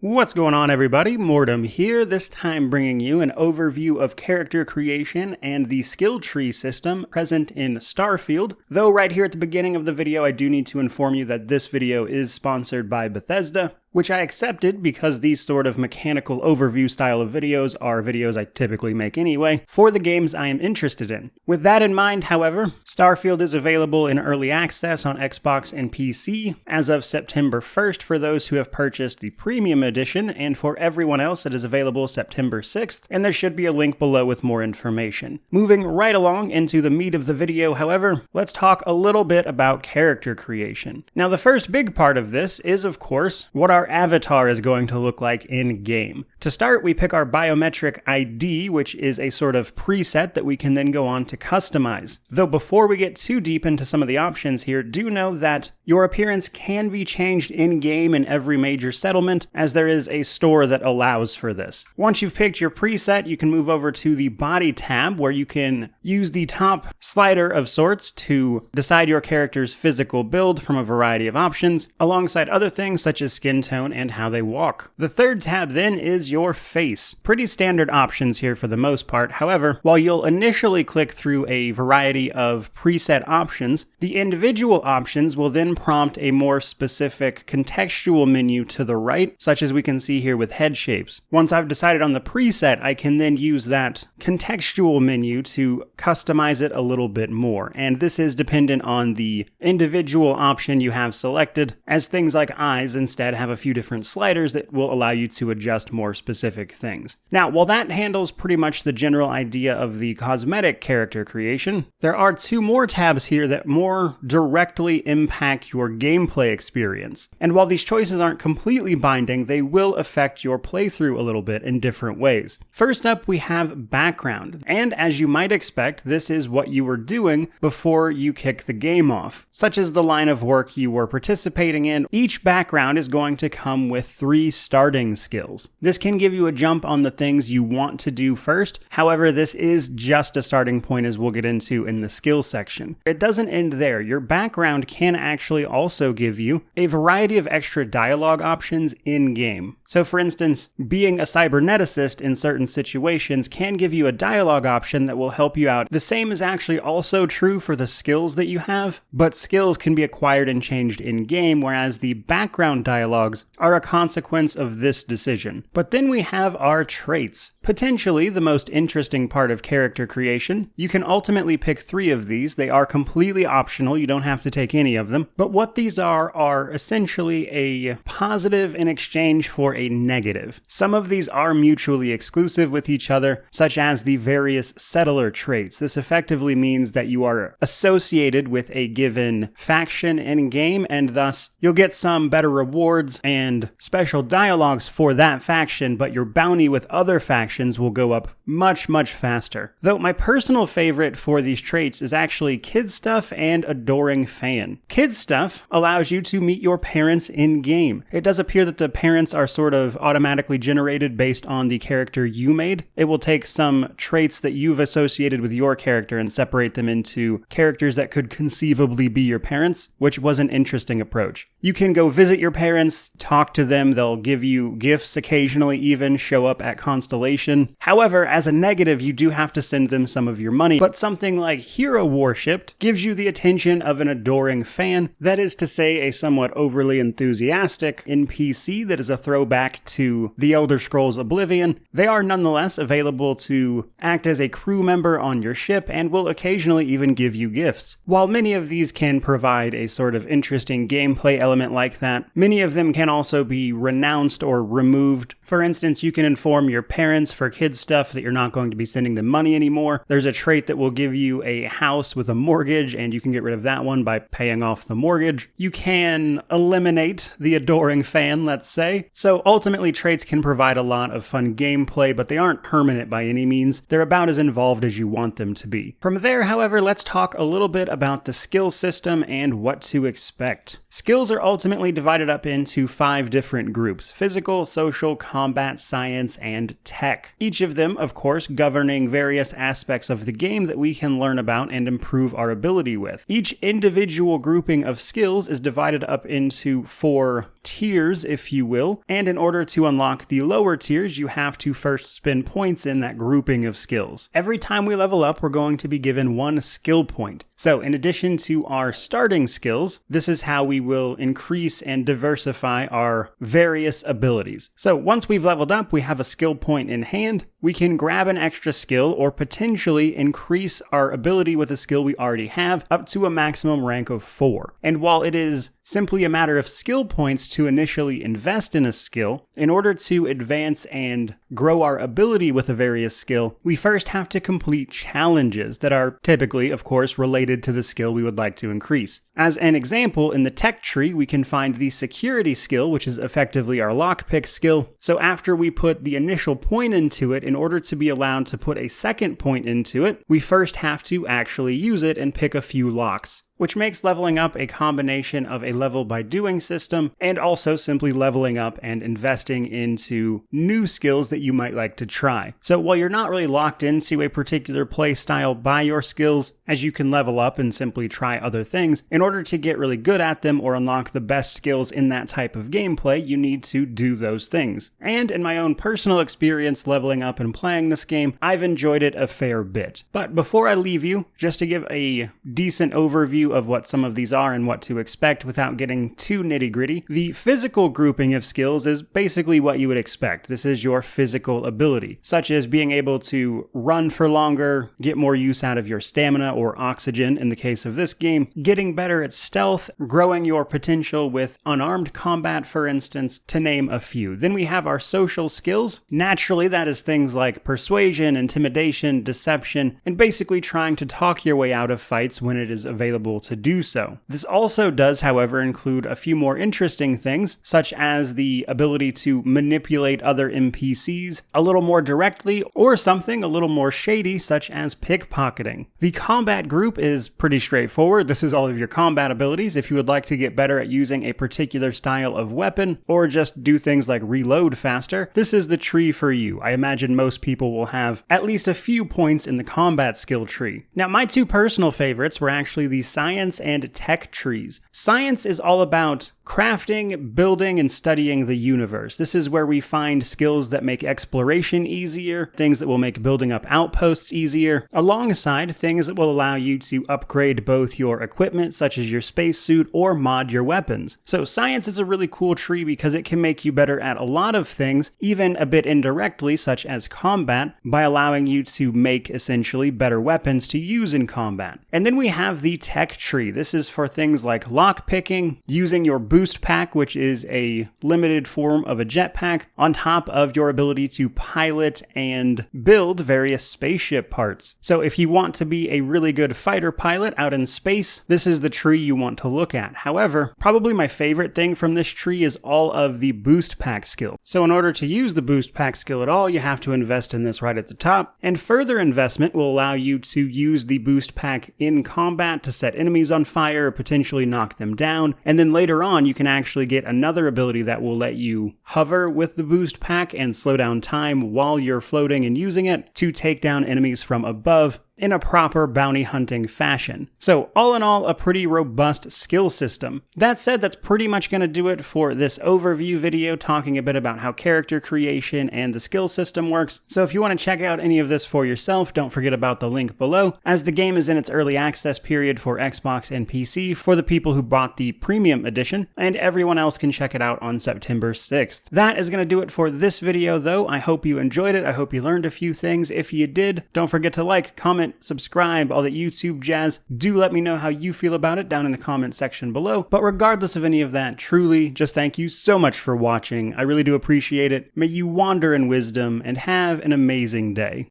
What's going on, everybody? Mortem here, this time bringing you an overview of character creation and the skill tree system present in Starfield. Though right here at the beginning of the video, I do need to inform you that this video is sponsored by Bethesda, which I accepted because these sort of mechanical overview style of videos are videos I typically make anyway, for the games I am interested in. With that in mind, however, Starfield is available in early access on Xbox and PC as of September 1st for those who have purchased the Premium Edition, and for everyone else it is available September 6th, and there should be a link below with more information. Moving right along into the meat of the video, however, let's talk a little bit about character creation. Now, the first big part of this is, of course, what our avatar is going to look like in-game. To start, we pick our biometric ID, which is a sort of preset that we can then go on to customize. Though before we get too deep into some of the options here, do know that your appearance can be changed in-game in every major settlement, as there is a store that allows for this. Once you've picked your preset, you can move over to the body tab, where you can use the top slider of sorts to decide your character's physical build from a variety of options, alongside other things such as skin tone and how they walk. The third tab then is your face. Pretty standard options here for the most part. However, while you'll initially click through a variety of preset options, the individual options will then prompt a more specific contextual menu to the right, such as we can see here with head shapes. Once I've decided on the preset, I can then use that contextual menu to customize it a little bit more, and this is dependent on the individual option you have selected, as things like eyes instead have a few different sliders that will allow you to adjust more specific things. Now, while that handles pretty much the general idea of the cosmetic character creation, there are two more tabs here that more directly impact your gameplay experience. And while these choices aren't completely binding, they will affect your playthrough a little bit in different ways. First up, we have background. And as you might expect, this is what you were doing before you kick the game off. Such as the line of work you were participating in, each background is going to come with 3 starting skills. This can give you a jump on the things you want to do first. However, this is just a starting point, as we'll get into in the skill section. It doesn't end there. Your background can actually also give you a variety of extra dialogue options in-game. So for instance, being a cyberneticist in certain situations can give you a dialogue option that will help you out. The same is actually also true for the skills that you have, but skills can be acquired and changed in-game, whereas the background dialogues are a consequence of this decision. But then we have our traits. Potentially the most interesting part of character creation. You can ultimately pick 3 of these. They are completely optional. You don't have to take any of them. But what these are essentially a positive in exchange for a negative. Some of these are mutually exclusive with each other, such as the various settler traits. This effectively means that you are associated with a given faction in-game, and thus you'll get some better rewards and special dialogues for that faction, but your bounty with other factions will go up much, much faster. Though my personal favorite for these traits is actually Kid Stuff and Adoring Fan. Kid Stuff allows you to meet your parents in-game. It does appear that the parents are sort of automatically generated based on the character you made. It will take some traits that you've associated with your character and separate them into characters that could conceivably be your parents, which was an interesting approach. You can go visit your parents, talk to them, they'll give you gifts occasionally, even show up at Constellation. However, as a negative, you do have to send them some of your money, but something like Hero Worshipped gives you the attention of an adoring fan, that is to say, a somewhat overly enthusiastic NPC that is a throwback to The Elder Scrolls Oblivion. They are nonetheless available to act as a crew member on your ship and will occasionally even give you gifts. While many of these can provide a sort of interesting gameplay element like that, many of them can also be renounced or removed. For instance, you can inform your parents for Kid Stuff that you're not going to be sending them money anymore. There's a trait that will give you a house with a mortgage, and you can get rid of that one by paying off the mortgage. You can eliminate the adoring fan, let's say. So ultimately, traits can provide a lot of fun gameplay, but they aren't permanent by any means. They're about as involved as you want them to be. From there, however, let's talk a little bit about the skill system and what to expect. Skills are ultimately divided up into 5 different groups: physical, social, combat, science, and tech. Each of them, of course, governing various aspects of the game that we can learn about and improve our ability with. Each individual grouping of skills is divided up into 4 tiers, if you will, and in order to unlock the lower tiers, you have to first spend points in that grouping of skills. Every time we level up, we're going to be given 1 skill point. So in addition to our starting skills, this is how we will increase and diversify our various abilities. So once we've leveled up, we have a skill point in hand. We can grab an extra skill or potentially increase our ability with a skill we already have up to a maximum rank of 4. And while it is simply a matter of skill points to initially invest in a skill, in order to advance and grow our ability with a various skill, we first have to complete challenges that are typically, of course, related to the skill we would like to increase. As an example, in the tech tree, we can find the security skill, which is effectively our lockpick skill. So after we put the initial point into it, in order to be allowed to put a second point into it, we first have to actually use it and pick a few locks, which makes leveling up a combination of a level by doing system and also simply leveling up and investing into new skills that you might like to try. So while you're not really locked into a particular play style by your skills, as you can level up and simply try other things, in order to get really good at them or unlock the best skills in that type of gameplay, you need to do those things. And in my own personal experience leveling up and playing this game, I've enjoyed it a fair bit. But before I leave you, just to give a decent overview of what some of these are and what to expect without getting too nitty-gritty, the physical grouping of skills is basically what you would expect. This is your physical ability, such as being able to run for longer, get more use out of your stamina or oxygen in the case of this game, getting better at stealth, growing your potential with unarmed combat, for instance, to name a few. Then we have our social skills. Naturally, that is things like persuasion, intimidation, deception, and basically trying to talk your way out of fights when it is available to do so. This also does, however, include a few more interesting things, such as the ability to manipulate other NPCs a little more directly, or something a little more shady, such as pickpocketing. The combat group is pretty straightforward. This is all of your combat abilities. If you would like to get better at using a particular style of weapon, or just do things like reload faster, this is the tree for you. I imagine most people will have at least a few points in the combat skill tree. Now, my two personal favorites were actually the science and tech trees. Science is all about crafting, building, and studying the universe. This is where we find skills that make exploration easier, things that will make building up outposts easier, alongside things that will allow you to upgrade both your equipment, such as your spacesuit, or mod your weapons. So science is a really cool tree because it can make you better at a lot of things, even a bit indirectly, such as combat, by allowing you to make essentially better weapons to use in combat. And then we have the tech tree. This is for things like lockpicking, using your boost pack, which is a limited form of a jetpack, on top of your ability to pilot and build various spaceship parts. So if you want to be a really good fighter pilot out in space, this is the tree you want to look at. However, probably my favorite thing from this tree is all of the boost pack skill. So in order to use the boost pack skill at all, you have to invest in this right at the top, and further investment will allow you to use the boost pack in combat to set enemies on fire, potentially knock them down, and then later on you can actually get another ability that will let you hover with the boost pack and slow down time while you're floating and using it to take down enemies from above in a proper bounty hunting fashion. So all in all, a pretty robust skill system. That said, that's pretty much going to do it for this overview video talking a bit about how character creation and the skill system works. So if you want to check out any of this for yourself, don't forget about the link below, as the game is in its early access period for Xbox and PC for the people who bought the premium edition, and everyone else can check it out on September 6th. That is going to do it for this video though. I hope you enjoyed it. I hope you learned a few things. If you did, don't forget to like, comment, subscribe, all that YouTube jazz. Do let me know how you feel about it down in the comment section below. But regardless of any of that, truly, just thank you so much for watching. I really do appreciate it. May you wander in wisdom and have an amazing day.